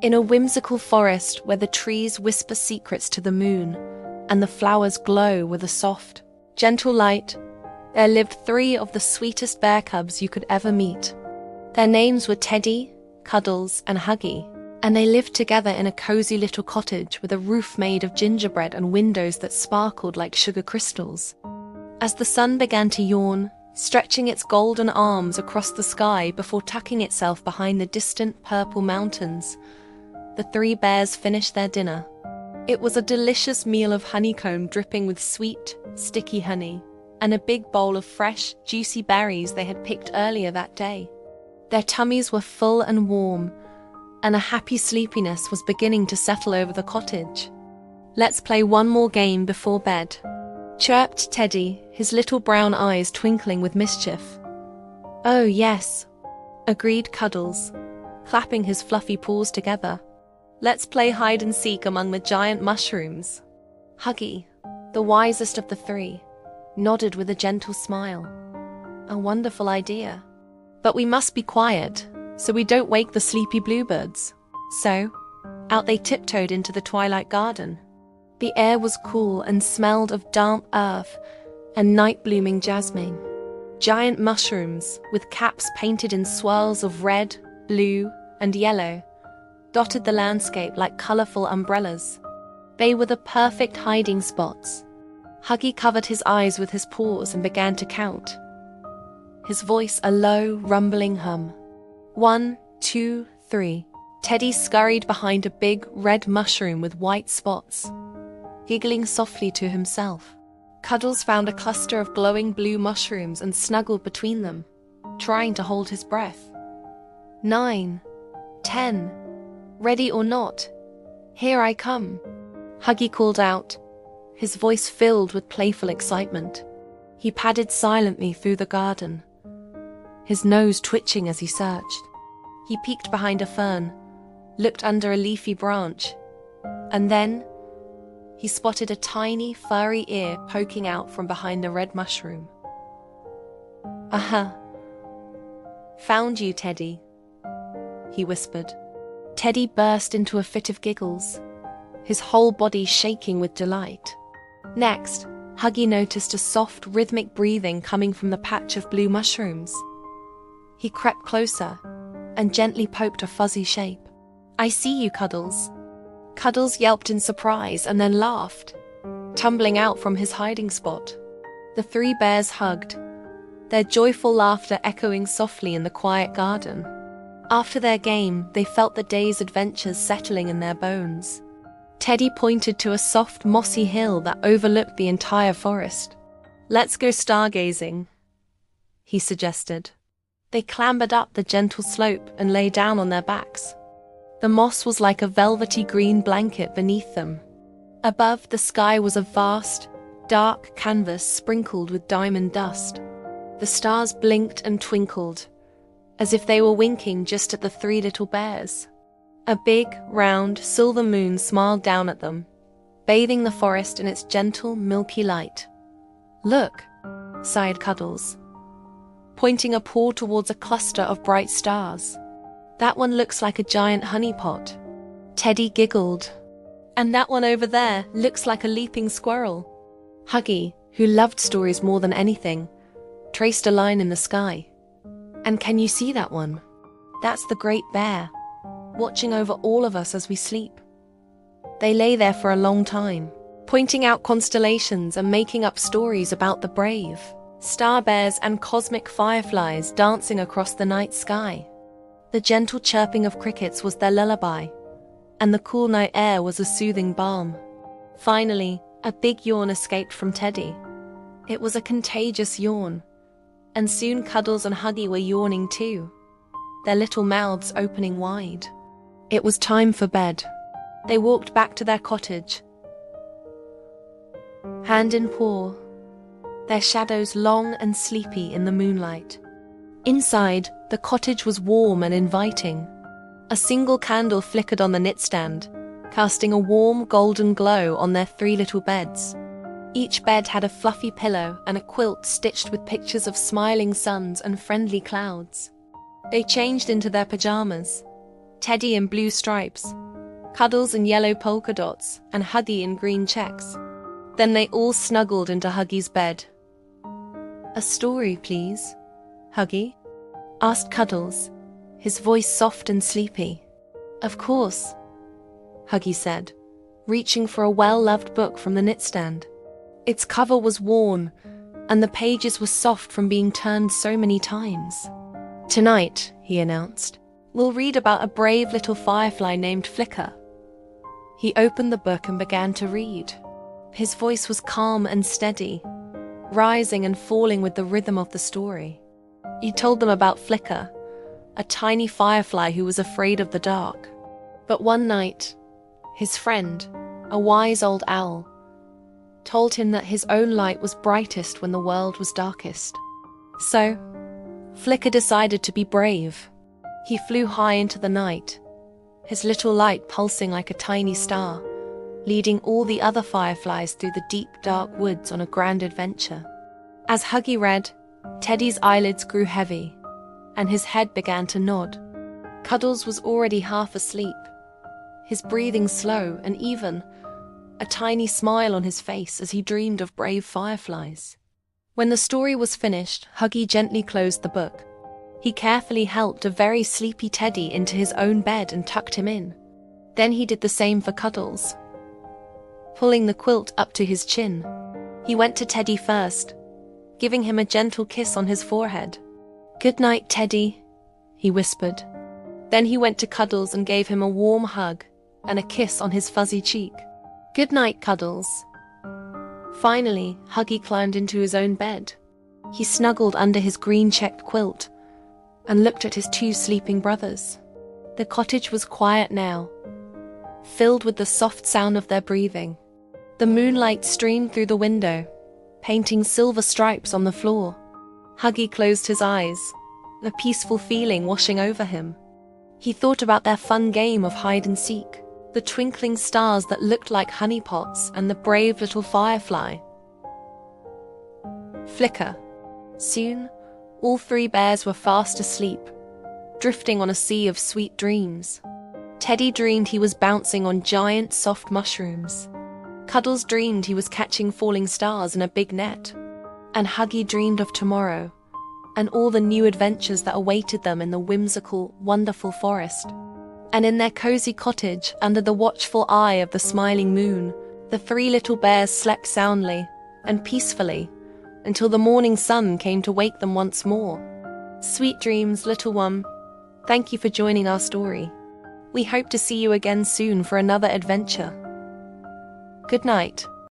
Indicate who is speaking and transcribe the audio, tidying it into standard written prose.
Speaker 1: In a whimsical forest where the trees whisper secrets to the moon and the flowers glow with a soft, gentle light, there lived 3 of the sweetest bear cubs you could ever meet. Their names were Teddy, Cuddles, and Huggy, and they lived together in a cozy little cottage with a roof made of gingerbread and windows that sparkled like sugar crystals. As the sun began to yawn, stretching its golden arms across the sky before tucking itself behind the distant purple mountains, the 3 bears finished their dinner. It was a delicious meal of honeycomb dripping with sweet, sticky honey, and a big bowl of fresh, juicy berries they had picked earlier that day. Their tummies were full and warm, and a happy sleepiness was beginning to settle over the cottage. "Let's play one more game before bed," chirped Teddy, his little brown eyes twinkling with mischief. "Oh, yes," agreed Cuddles, clapping his fluffy paws together. "Let's play hide and seek among the giant mushrooms." Huggy, the wisest of the 3, nodded with a gentle smile. "A wonderful idea. But we must be quiet, so we don't wake the sleepy bluebirds." So, out they tiptoed into the twilight garden. The air was cool and smelled of damp earth and night-blooming jasmine. Giant mushrooms, with caps painted in swirls of red, blue, and yellow, dotted the landscape like colorful umbrellas. They were the perfect hiding spots. Huggy covered his eyes with his paws and began to count, his voice a low, rumbling hum. 1, 2, 3. Teddy scurried behind a big, red mushroom with white spots, giggling softly to himself. Cuddles found a cluster of glowing blue mushrooms and snuggled between them, trying to hold his breath. 9, 10. Ready or not, here I come, Huggy called out, his voice filled with playful excitement. He padded silently through the garden, his nose twitching as he searched. He peeked behind a fern, looked under a leafy branch, and then he spotted a tiny, furry ear poking out from behind the red mushroom. "Aha! Found you, Teddy," he whispered. Teddy burst into a fit of giggles, his whole body shaking with delight. Next, Huggy noticed a soft, rhythmic breathing coming from the patch of blue mushrooms. He crept closer and gently poked a fuzzy shape. "I see you, Cuddles." Cuddles yelped in surprise and then laughed, tumbling out from his hiding spot. The 3 bears hugged, their joyful laughter echoing softly in the quiet garden. After their game, they felt the day's adventures settling in their bones. Teddy pointed to a soft, mossy hill that overlooked the entire forest. "Let's go stargazing," he suggested. They clambered up the gentle slope and lay down on their backs. The moss was like a velvety green blanket beneath them. Above, the sky was a vast, dark canvas sprinkled with diamond dust. The stars blinked and twinkled, as if they were winking just at the 3 little bears. A big, round, silver moon smiled down at them, bathing the forest in its gentle, milky light. "Look," sighed Cuddles, pointing a paw towards a cluster of bright stars. "That one looks like a giant honeypot." Teddy giggled. "And that one over there looks like a leaping squirrel." Huggy, who loved stories more than anything, traced a line in the sky. "And can you see that one? That's the Great Bear, watching over all of us as we sleep." They lay there for a long time, pointing out constellations and making up stories about the brave, star bears and cosmic fireflies dancing across the night sky. The gentle chirping of crickets was their lullaby, and the cool night air was a soothing balm. Finally, a big yawn escaped from Teddy. It was a contagious yawn, and soon Cuddles and Huggy were yawning too, their little mouths opening wide. It was time for bed. They walked back to their cottage, hand in paw, their shadows long and sleepy in the moonlight. Inside, the cottage was warm and inviting. A single candle flickered on the knitstand, casting a warm golden glow on their 3 little beds. Each bed had a fluffy pillow and a quilt stitched with pictures of smiling suns and friendly clouds. They changed into their pajamas, Teddy in blue stripes, Cuddles in yellow polka dots, and Huggy in green checks. Then they all snuggled into Huggy's bed. "A story, please, Huggy?" asked Cuddles, his voice soft and sleepy. "Of course," Huggy said, reaching for a well-loved book from the knitstand. Its cover was worn, and the pages were soft from being turned so many times. "Tonight," he announced, "we'll read about a brave little firefly named Flicker." He opened the book and began to read. His voice was calm and steady, rising and falling with the rhythm of the story. He told them about Flicker, a tiny firefly who was afraid of the dark. But one night, his friend, a wise old owl, told him that his own light was brightest when the world was darkest. So, Flicker decided to be brave. He flew high into the night, his little light pulsing like a tiny star, leading all the other fireflies through the deep, dark woods on a grand adventure. As Huggy read, Teddy's eyelids grew heavy, and his head began to nod. Cuddles was already half asleep, his breathing slow and even, a tiny smile on his face as he dreamed of brave fireflies. When the story was finished, Huggy gently closed the book. He carefully helped a very sleepy Teddy into his own bed and tucked him in. Then he did the same for Cuddles, pulling the quilt up to his chin. He went to Teddy first, giving him a gentle kiss on his forehead. "Good night, Teddy," he whispered. Then he went to Cuddles and gave him a warm hug and a kiss on his fuzzy cheek. "Good night, Cuddles." Finally, Huggy climbed into his own bed. He snuggled under his green-checked quilt and looked at his two sleeping brothers. The cottage was quiet now, filled with the soft sound of their breathing. The moonlight streamed through the window, painting silver stripes on the floor. Huggy closed his eyes, a peaceful feeling washing over him. He thought about their fun game of hide and seek, the twinkling stars that looked like honeypots, and the brave little firefly, Flicker. Soon, all three bears were fast asleep, drifting on a sea of sweet dreams. Teddy dreamed he was bouncing on giant, soft mushrooms. Cuddles dreamed he was catching falling stars in a big net. And Huggy dreamed of tomorrow, and all the new adventures that awaited them in the whimsical, wonderful forest. And in their cozy cottage, under the watchful eye of the smiling moon, the three little bears slept soundly and peacefully until the morning sun came to wake them once more. Sweet dreams, little one. Thank you for joining our story. We hope to see you again soon for another adventure. Good night.